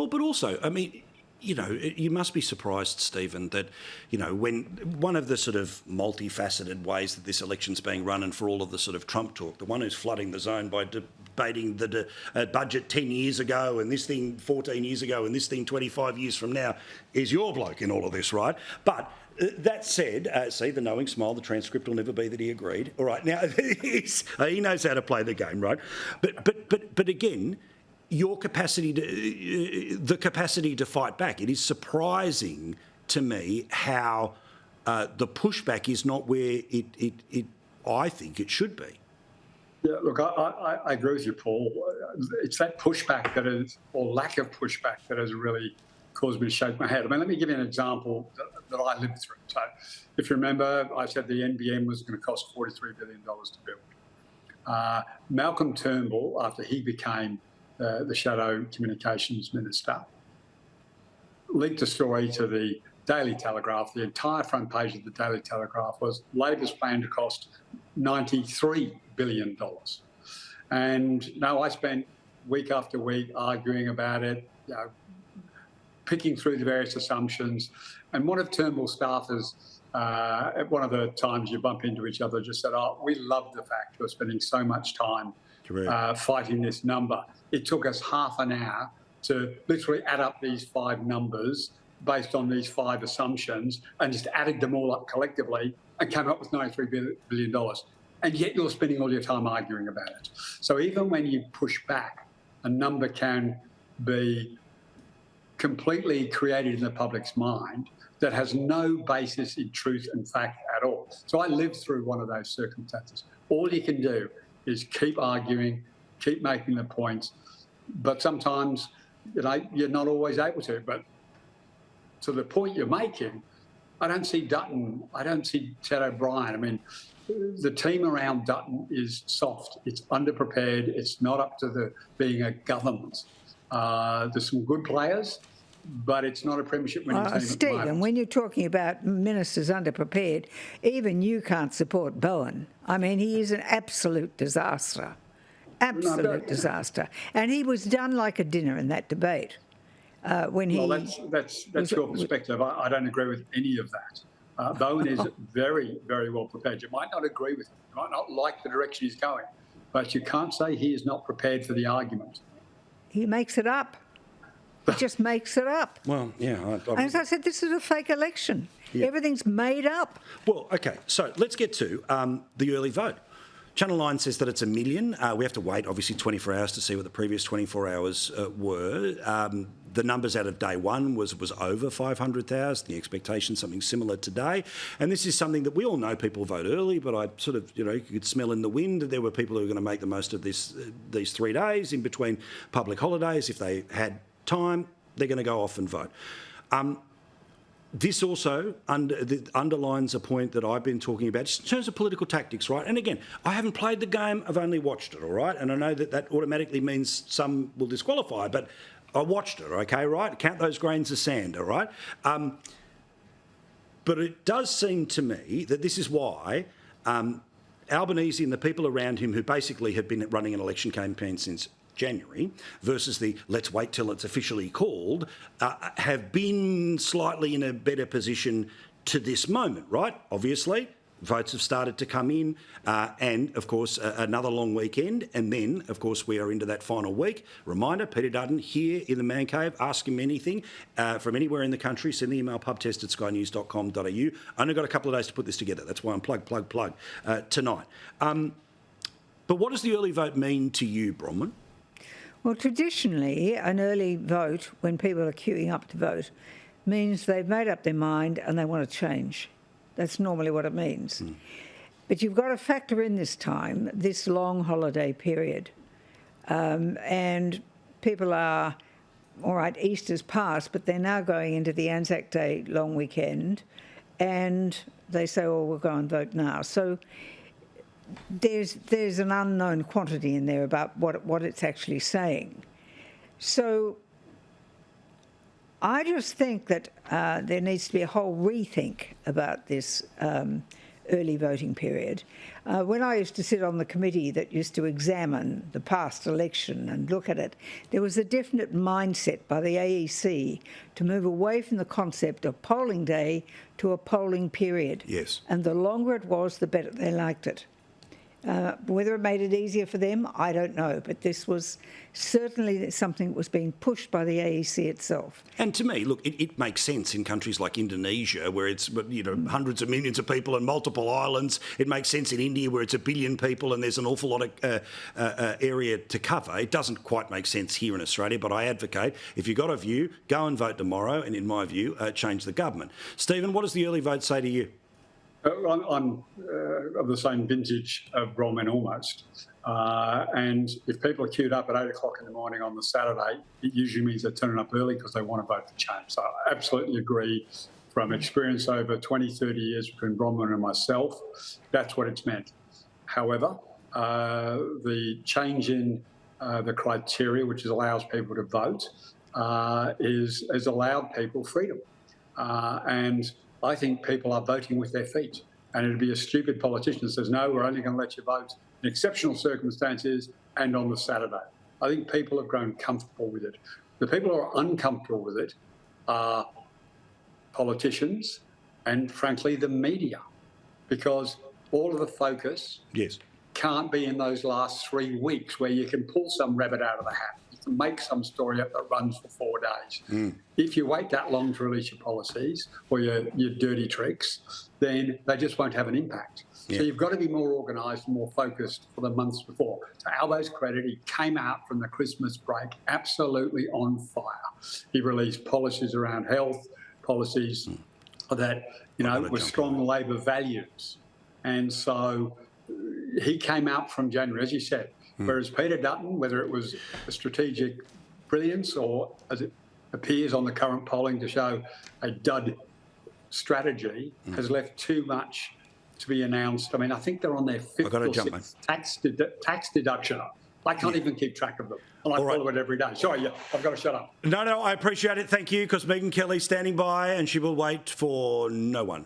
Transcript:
Paul, but also, I mean, you must be surprised, Stephen, that, when one of the sort of multifaceted ways that this election's being run, and for all of the sort of Trump talk, the one who's flooding the zone by debating the budget 10 years ago and this thing 14 years ago and this thing 25 years from now is your bloke in all of this, right? But that said, see, the knowing smile, the transcript will never be that he agreed. All right, now, he knows how to play the game, right? But again, your capacity the capacity to fight back. It is surprising to me how the pushback is not where I think it should be. Yeah, look, I agree with you, Paul. It's that pushback or lack of pushback that has really caused me to shake my head. I mean, let me give you an example that I lived through. So, if you remember, I said the NBN was going to cost $43 billion to build. Malcolm Turnbull, after he became the Shadow Communications Minister, leaked a story to the Daily Telegraph. The entire front page of the Daily Telegraph was Labor's plan to cost $93 billion. And I spent week after week arguing about it, picking through the various assumptions. And one of Turnbull's staffers, at one of the times you bump into each other, just said, we love the fact we're spending so much time fighting this number. It took us half an hour to literally add up these 5 numbers based on these 5 assumptions and just added them all up collectively and came up with $93 billion. And yet you're spending all your time arguing about it. So even when you push back, a number can be completely created in the public's mind that has no basis in truth and fact at all. So I lived through one of those circumstances. All you can do is keep arguing, keep making the points, but sometimes you're not always able to. But to the point you're making, I don't see Dutton, I don't see Chad O'Brien. I mean, the team around Dutton is soft. It's underprepared. It's not up to being a government. There's some good players, but it's not a premiership winning team. Stephen, when you're talking about ministers underprepared, even you can't support Bowen. I mean, he is an absolute disaster. Absolute disaster. And he was done like a dinner in that debate. That's your perspective. I don't agree with any of that. Bowen is very, very well prepared. You might not agree with him. You might not like the direction he's going, but you can't say he is not prepared for the argument. He makes it up. He just makes it up. Well, yeah. As I said, this is a fake election. Yeah. Everything's made up. Well, OK, so let's get to the early vote. Channel 9 says that it's 1 million. We have to wait, obviously, 24 hours to see what the previous 24 hours were. The numbers out of day one was over 500,000. The expectation, something similar today. And this is something that we all know people vote early, but I sort of, you could smell in the wind that there were people who were going to make the most of these 3 days in between public holidays. If they had time, they're going to go off and vote. This also underlines a point that I've been talking about just in terms of political tactics, right? And again, I haven't played the game, I've only watched it, all right? And I know that automatically means some will disqualify, but I watched it, okay, right? Count those grains of sand, all right? But it does seem to me that this is why Albanese and the people around him who basically have been running an election campaign since January versus the let's wait till it's officially called have been slightly in a better position to this moment, right? Obviously, votes have started to come in and, of course, another long weekend. And then, of course, we are into that final week. Reminder, Peter Dutton here in the Man Cave. Ask him anything from anywhere in the country. Send the email pubtest@skynews.com.au. Only got a couple of days to put this together. That's why I'm plug tonight. But what does the early vote mean to you, Bronwyn? Well, traditionally, an early vote, when people are queuing up to vote, means they've made up their mind and they want to change. That's normally what it means. Mm. But you've got to factor in this time, this long holiday period. And people are, all right, Easter's passed, but they're now going into the Anzac Day long weekend, and they say, oh, we'll go and vote now. So there's an unknown quantity in there about what it's actually saying. So I just think that there needs to be a whole rethink about this early voting period. When I used to sit on the committee that used to examine the past election and look at it, there was a definite mindset by the AEC to move away from the concept of polling day to a polling period. Yes. And the longer it was, the better they liked it. Whether it made it easier for them, I don't know, but this was certainly something that was being pushed by the AEC itself. And to me, look, it makes sense in countries like Indonesia, where it's hundreds of millions of people and multiple islands. It makes sense in India, where it's 1 billion people and there's an awful lot of area to cover. It doesn't quite make sense here in Australia, but I advocate, if you've got a view, go and vote tomorrow, and in my view, change the government. Stephen, what does the early vote say to you? I'm of the same vintage of Bronwyn almost. And if people are queued up at 8 o'clock in the morning on the Saturday, it usually means they're turning up early because they want to vote for change. So I absolutely agree from experience over 20, 30 years between Bronwyn and myself, that's what it's meant. However, the change in the criteria, which allows people to vote, has allowed people freedom. And I think people are voting with their feet. And it'd be a stupid politician that says, no, we're only going to let you vote in exceptional circumstances and on the Saturday. I think people have grown comfortable with it. The people who are uncomfortable with it are politicians and, frankly, the media, because all of the focus can't be in those last 3 weeks where you can pull some rabbit out of the hat. You can make some story up that runs for 4 days. If you wait that long to release your policies or your dirty tricks, then they just won't have an impact. So you've got to be more organised and more focused for the months before. To Albo's credit, he came out from the Christmas break absolutely on fire. He released policies around health, policies that, were strong Labor values. And so he came out from January, as you said, whereas Peter Dutton, whether it was a strategic brilliance or, as it appears on the current polling to show, a dud strategy, has left too much to be announced. I mean, I think they're on their fifth or sixth tax deduction. I can't even keep track of them. And I follow it every day. Sorry, I've got to shut up. No, I appreciate it. Thank you, because Megan Kelly's standing by and she will wait for no one.